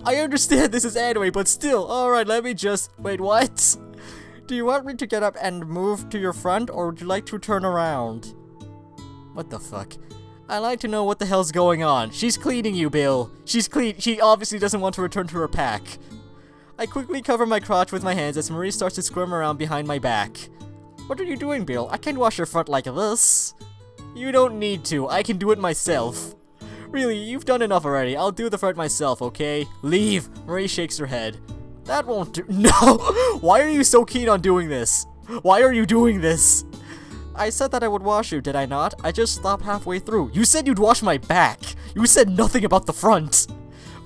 I understand this is anime, but still. Alright, let me just... Wait, what? Do you want me to get up and move to your front, or would you like to turn around? What the fuck? I'd like to know what the hell's going on. She's cleaning you, Bill. She's clean. She obviously doesn't want to return to her pack. I quickly cover my crotch with my hands as Marie starts to squirm around behind my back. What are you doing, Bill? I can't wash your front like this. You don't need to. I can do it myself. Really, you've done enough already. I'll do the front myself, okay? Leave. Marie shakes her head. That won't do. No! Why are you so keen on doing this? Why are you doing this? I said that I would wash you, did I not? I just stopped halfway through. You said you'd wash my back. You said nothing about the front.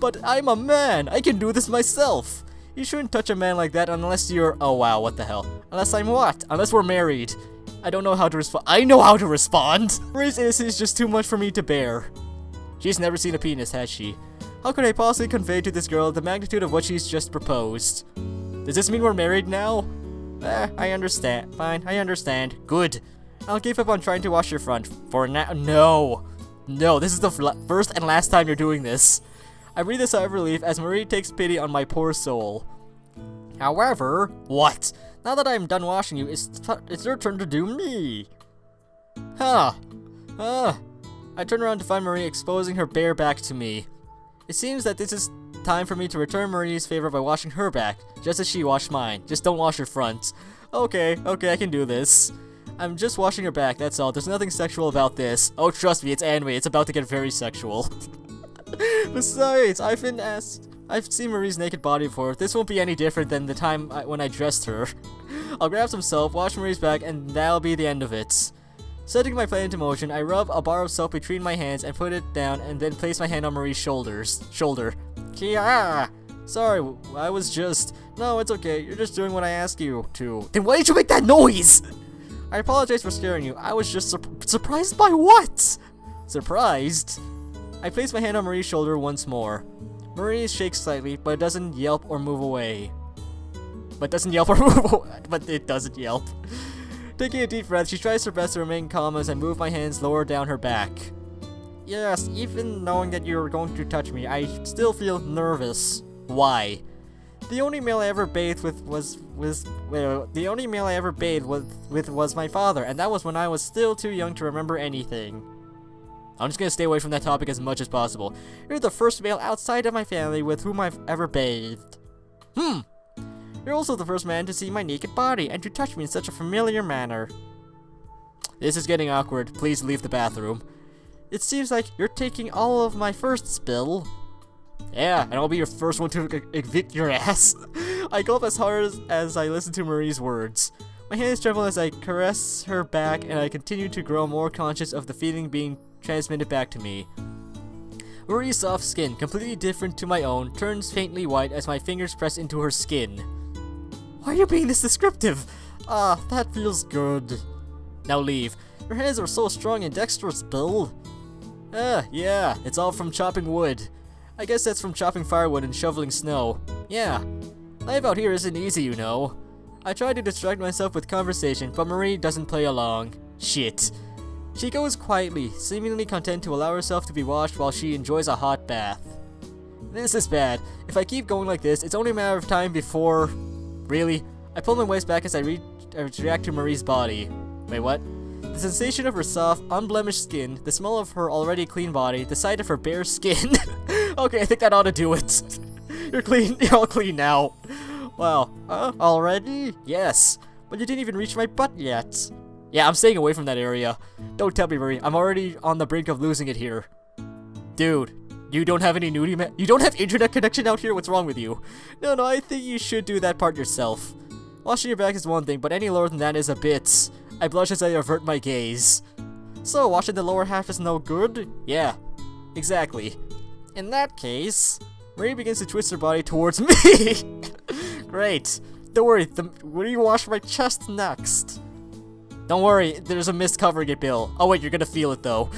But I'm a man. I can do this myself. You shouldn't touch a man like that unless you're... Oh wow, what the hell? Unless I'm what? Unless we're married. I don't know how to respond. I know how to respond. Marie's innocence is just too much for me to bear. She's never seen a penis, has she? How could I possibly convey to this girl the magnitude of what she's just proposed? Does this mean we're married now? I understand. Fine, I understand. Good. I'll give up on trying to wash your front. For now. No. No, this is the first and last time you're doing this. I breathe a sigh of relief as Marie takes pity on my poor soul. However, what? Now that I'm done washing you, it's your turn to do me. Huh. I turn around to find Marie exposing her bare back to me. It seems that this is time for me to return Marie's favor by washing her back, just as she washed mine. Just don't wash her front. Okay, I can do this. I'm just washing her back, that's all. There's nothing sexual about this. Oh, trust me, it's anime. It's about to get very sexual. Besides, I've seen Marie's naked body before. This won't be any different than the time when I dressed her. I'll grab some soap, wash Marie's back, and that'll be the end of it. Setting my plan into motion, I rub a bar of soap between my hands and put it down and then place my hand on Marie's shoulder. Kia! Sorry, I was just... No, it's okay. You're just doing what I asked you to. Then why did you make that noise? I apologize for scaring you. I was just surprised by what? Surprised? I place my hand on Marie's shoulder once more. Marie shakes slightly, but doesn't yelp or move away. But it doesn't yelp. Taking a deep breath, she tries her best to remain calm as I move my hands lower down her back. Yes, even knowing that you're going to touch me, I still feel nervous. Why? The only male I ever bathed with was my father, and that was when I was still too young to remember anything. I'm just gonna stay away from that topic as much as possible. You're the first male outside of my family with whom I've ever bathed. You're also the first man to see my naked body and to touch me in such a familiar manner. This is getting awkward. Please leave the bathroom. It seems like you're taking all of my firsts, Bill. Yeah, and I'll be your first one to evict your ass. I gulp as hard as I listen to Marie's words. My hands tremble as I caress her back, and I continue to grow more conscious of the feeling being transmitted back to me. Marie's soft skin, completely different to my own, turns faintly white as my fingers press into her skin. Why are you being this descriptive? That feels good. Now leave. Your hands are so strong and dexterous, Bill. Yeah, it's all from chopping wood. I guess that's from chopping firewood and shoveling snow. Yeah. Life out here isn't easy, you know. I try to distract myself with conversation, but Marie doesn't play along. Shit. She goes quietly, seemingly content to allow herself to be washed while she enjoys a hot bath. This is bad. If I keep going like this, it's only a matter of time before... Really? I pull my waist back as I react to Marie's body. Wait, what? The sensation of her soft, unblemished skin, the smell of her already clean body, the sight of her bare skin. Okay, I think that ought to do it. You're clean. You're all clean now. Wow. Already? Yes. But you didn't even reach my butt yet. Yeah, I'm staying away from that area. Don't tell me, Marie. I'm already on the brink of losing it here. Dude, you don't have any nudie You don't have internet connection out here? What's wrong with you? No, I think you should do that part yourself. Washing your back is one thing, but any lower than that is a bit. I blush as I avert my gaze. So, washing the lower half is no good? Yeah, exactly. In that case, Marie begins to twist her body towards me. Great. Don't worry, will you wash my chest next? Don't worry, there's a mist covering it, Bill. Oh wait, you're gonna feel it though.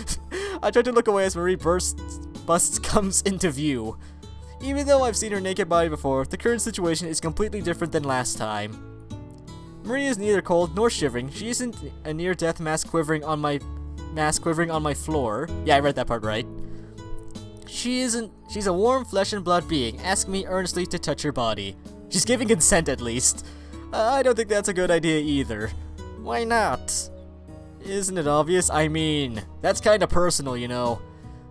I try to look away as Marie busts comes into view. Even though I've seen her naked body before, the current situation is completely different than last time. Marie is neither cold nor shivering. She isn't a near-death mass quivering on my floor. Yeah, I read that part right. She's a warm flesh and blood being. Ask me earnestly to touch her body. She's giving consent at least. I don't think that's a good idea either. Why not? Isn't it obvious? I mean, that's kinda personal, you know.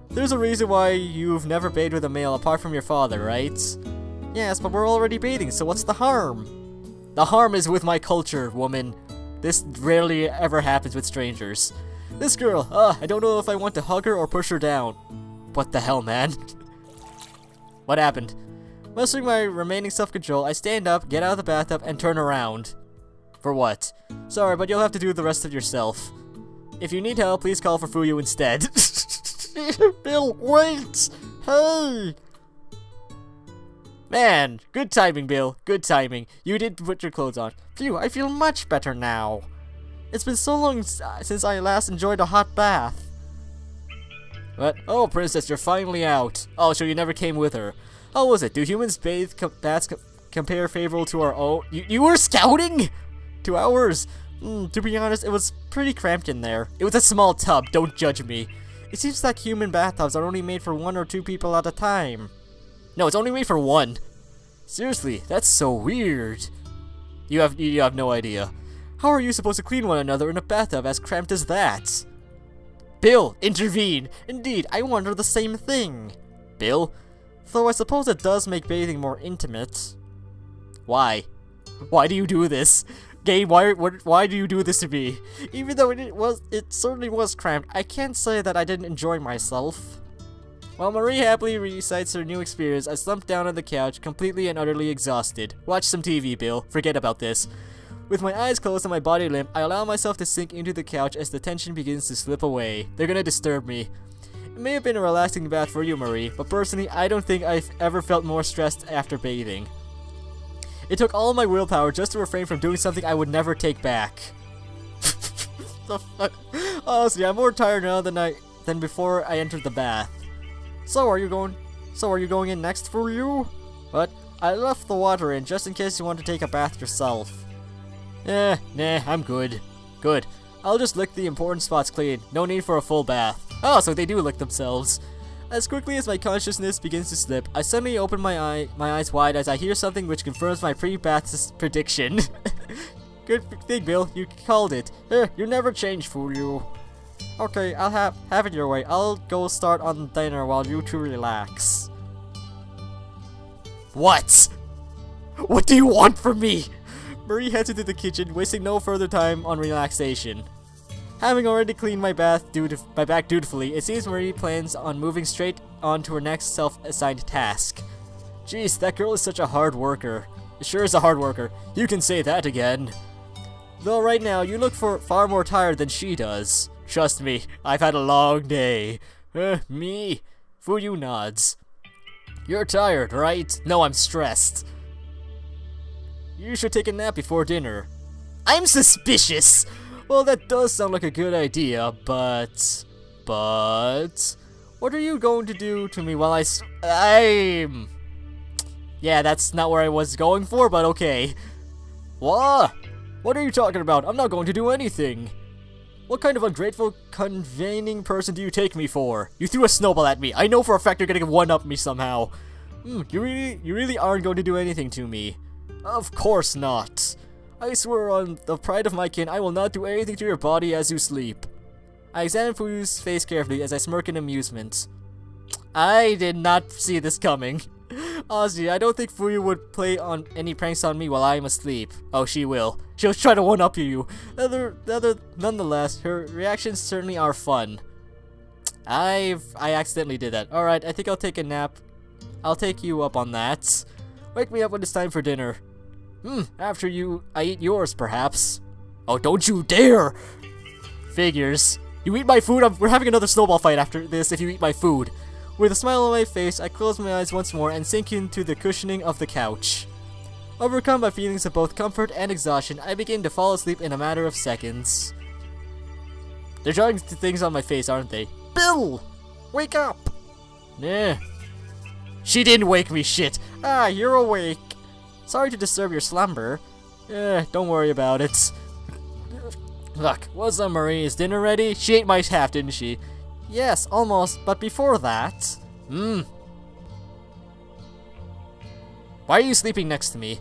There's a reason why you've never bathed with a male apart from your father, right? Yes, but we're already bathing, so what's the harm? The harm is with my culture, woman. This rarely ever happens with strangers. This girl, I don't know if I want to hug her or push her down. What the hell, man? What happened? Mustering my remaining self-control, I stand up, get out of the bathtub, and turn around. For what? Sorry, but you'll have to do the rest of yourself. If you need help, please call for Fuyu instead. Bill, wait! Hey! Man, good timing, Bill. Good timing. You did put your clothes on. Phew, I feel much better now. It's been so long since I last enjoyed a hot bath. What? Oh, princess, you're finally out. Oh, so you never came with her. How was it? Do humans bathe baths compare favorable to our own? You were scouting? 2 hours? To be honest, it was pretty cramped in there. It was a small tub, don't judge me. It seems like human bathtubs are only made for 1 or 2 people at a time. No, it's only made for 1. Seriously, that's so weird. You have no idea. How are you supposed to clean one another in a bathtub as cramped as that? Bill, intervene! Indeed, I wonder the same thing. Bill? Though I suppose it does make bathing more intimate. Why? Why do you do this? Game, why do you do this to me? Even though it certainly was cramped, I can't say that I didn't enjoy myself. While Marie happily recites her new experience, I slump down on the couch, completely and utterly exhausted. Watch some TV, Bill. Forget about this. With my eyes closed and my body limp, I allow myself to sink into the couch as the tension begins to slip away. They're gonna disturb me. It may have been a relaxing bath for you, Marie, but personally, I don't think I've ever felt more stressed after bathing. It took all my willpower just to refrain from doing something I would never take back. The fuck? Honestly, I'm more tired now than before I entered the bath. So are you going in next, for you? What? I left the water in just in case you want to take a bath yourself. Nah, I'm good. Good. I'll just lick the important spots clean. No need for a full bath. Oh, so they do lick themselves. As quickly as my consciousness begins to slip, I suddenly open my eyes wide as I hear something which confirms my pre-bath prediction. Good thing, Bill. You called it. You never change, Fuyu. Okay, I'll have it your way. I'll go start on dinner while you two relax. What? What do you want from me? Marie heads into the kitchen, wasting no further time on relaxation. Having already cleaned my back dutifully, it seems Marie plans on moving straight on to her next self-assigned task. Jeez, that girl is such a hard worker. It sure is a hard worker. You can say that again. Though right now, you look far more tired than she does. Trust me, I've had a long day. Me? Fuyu nods. You're tired, right? No, I'm stressed. You should take a nap before dinner. I'm suspicious! Well, that does sound like a good idea, but... What are you going to do to me while I'm... Yeah, that's not where I was going for, but okay. What? What are you talking about? I'm not going to do anything. What kind of ungrateful, convening person do you take me for? You threw a snowball at me. I know for a fact you're gonna one-up me somehow. You really aren't going to do anything to me. Of course not. I swear on the pride of my kin, I will not do anything to your body as you sleep. I examine Fuyu's face carefully as I smirk in amusement. I did not see this coming. Honestly, I don't think Fuyu would play on any pranks on me while I am asleep. Oh, she will. She'll try to one-up you. Nonetheless, her reactions certainly are fun. I accidentally did that. Alright, I think I'll take a nap. I'll take you up on that. Wake me up when it's time for dinner. After I eat yours, perhaps. Oh, don't you dare! Figures. You eat my food, we're having another snowball fight after this if you eat my food. With a smile on my face, I close my eyes once more and sink into the cushioning of the couch. Overcome by feelings of both comfort and exhaustion, I begin to fall asleep in a matter of seconds. They're drawing things on my face, aren't they? Bill! Wake up! Nah. She didn't wake me, shit! Ah, you're awake. Sorry to disturb your slumber. Don't worry about it. Look, what's up, Marie? Is dinner ready? She ate my half, didn't she? Yes, almost, but before that... Why are you sleeping next to me?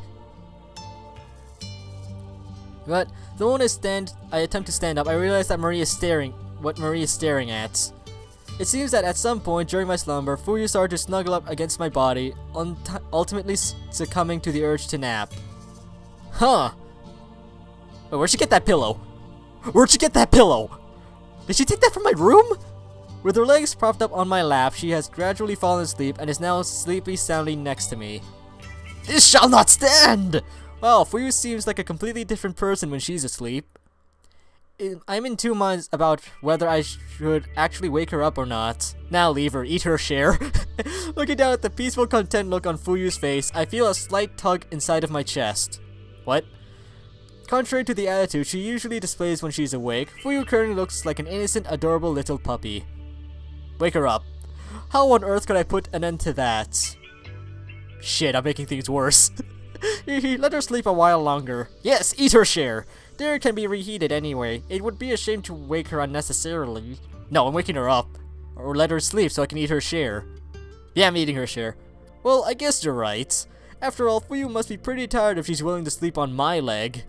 But the moment I attempt to stand up, I realize that Marie is staring at. It seems that at some point during my slumber, Fuyu started to snuggle up against my body, ultimately succumbing to the urge to nap. Huh. Wait, where'd she get that pillow? Where'd she get that pillow? Did she take that from my room? With her legs propped up on my lap, she has gradually fallen asleep and is now sleepy sounding next to me. This shall not stand! Well, Fuyu seems like a completely different person when she's asleep. I'm in two minds about whether I should actually wake her up or not. Now leave her, eat her share. Looking down at the peaceful content look on Fuyu's face, I feel a slight tug inside of my chest. What? Contrary to the attitude she usually displays when she's awake, Fuyu currently looks like an innocent, adorable little puppy. Wake her up. How on earth could I put an end to that? Shit, I'm making things worse. Let her sleep a while longer. Yes, eat her share. Dinner can be reheated anyway. It would be a shame to wake her unnecessarily. No, I'm waking her up. Or let her sleep so I can eat her share. Yeah, I'm eating her share. Well, I guess you're right. After all, Fuyu must be pretty tired if she's willing to sleep on my leg.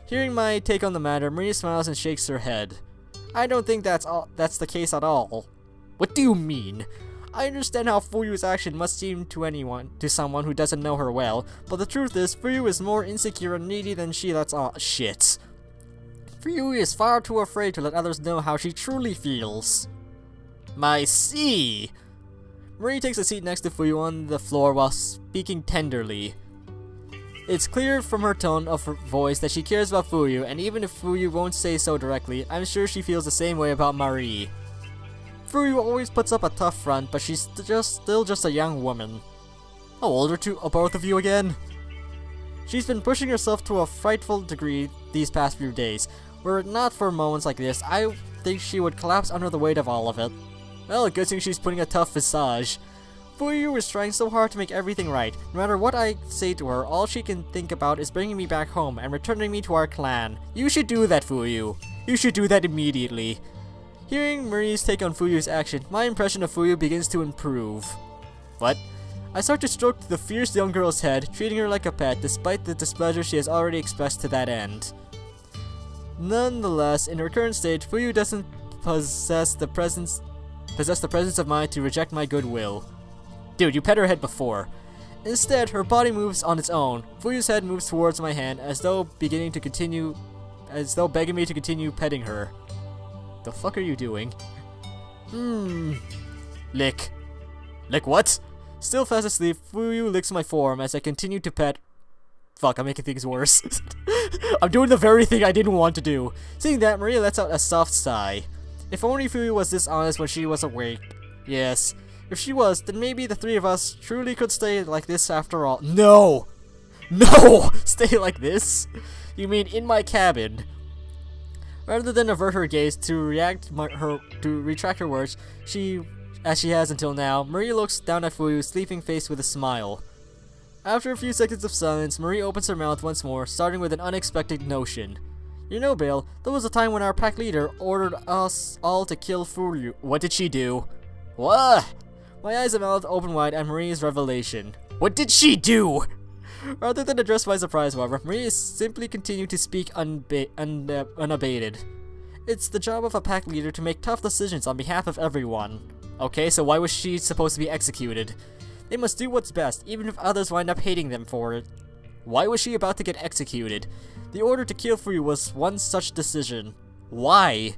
Hearing my take on the matter, Maria smiles and shakes her head. I don't think that's the case at all. What do you mean? I understand how Fuyu's action must seem to someone who doesn't know her well, but the truth is, Fuyu is more insecure and needy than she lets on. Shit. Fuyu is far too afraid to let others know how she truly feels. I see. Marie takes a seat next to Fuyu on the floor while speaking tenderly. It's clear from her tone of her voice that she cares about Fuyu, and even if Fuyu won't say so directly, I'm sure she feels the same way about Marie. Fuyu always puts up a tough front, but she's still just a young woman. How old are both of you again? She's been pushing herself to a frightful degree these past few days. Were it not for moments like this, I think she would collapse under the weight of all of it. Well, good thing she's putting a tough visage. Fuyu is trying so hard to make everything right. No matter what I say to her, all she can think about is bringing me back home and returning me to our clan. You should do that, Fuyu. You should do that immediately. Hearing Marie's take on Fuyu's action, my impression of Fuyu begins to improve. What? I start to stroke the fierce young girl's head, treating her like a pet despite the displeasure she has already expressed to that end. Nonetheless, in her current state, Fuyu doesn't possess the presence of mind to reject my goodwill. Dude, you pet her head before. Instead, her body moves on its own. Fuyu's head moves towards my hand as though begging me to continue petting her. The fuck are you doing? Lick. Lick what? Still fast asleep, Fuyu licks my forearm as I continue to pet. Fuck, I'm making things worse. I'm doing the very thing I didn't want to do. Seeing that, Maria lets out a soft sigh. If only Fuyu was this honest when she was awake. Yes. If she was, then maybe the three of us truly could stay like this after all. No! No! Stay like this? You mean in my cabin? Rather than avert her gaze to retract her words, as she has until now, Marie looks down at Fuyu, sleeping face with a smile. After a few seconds of silence, Marie opens her mouth once more, starting with an unexpected notion. You know, Bill, there was a time when our pack leader ordered us all to kill Fuyu. What did she do? What? My eyes and mouth open wide at Marie's revelation. What did she do? Rather than address my surprise, however, Marie simply continued to speak unabated. It's the job of a pack leader to make tough decisions on behalf of everyone. Okay, so why was she supposed to be executed? They must do what's best, even if others wind up hating them for it. Why was she about to get executed? The order to kill Fuyu was one such decision. Why?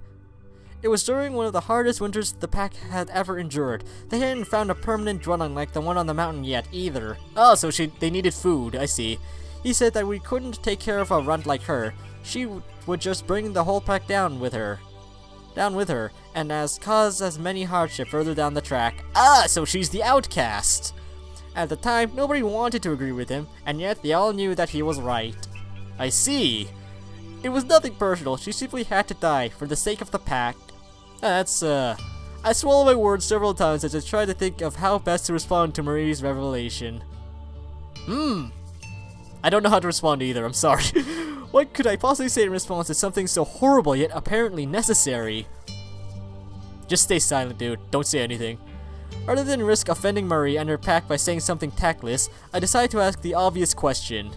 It was during one of the hardest winters the pack had ever endured. They hadn't found a permanent dwelling like the one on the mountain yet, either. Oh, so they needed food, I see. He said that we couldn't take care of a runt like her. She would just bring the whole pack down with her, and cause as many hardship further down the track. Ah, so she's the outcast! At the time, nobody wanted to agree with him, and yet they all knew that he was right. I see. It was nothing personal, she simply had to die, for the sake of the pack. I swallowed my words several times as I tried to think of how best to respond to Marie's revelation. I don't know how to respond either, I'm sorry. What could I possibly say in response to something so horrible yet apparently necessary? Just stay silent, dude. Don't say anything. Rather than risk offending Marie and her pack by saying something tactless, I decided to ask the obvious question.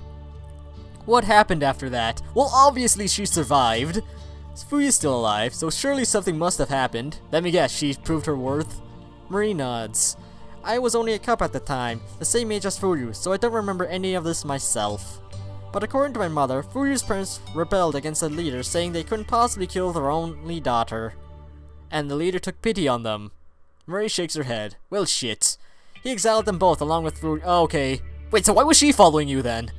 What happened after that? Well, obviously she survived. Fuyu's still alive, so surely something must have happened. Let me guess, she proved her worth? Marie nods. I was only a cub at the time, the same age as Fuyu, so I don't remember any of this myself. But according to my mother, Fuyu's parents rebelled against the leader, saying they couldn't possibly kill their only daughter. And the leader took pity on them. Marie shakes her head. Well, shit. He exiled them both along with Fuyu. Oh, okay. Wait, so why was she following you then?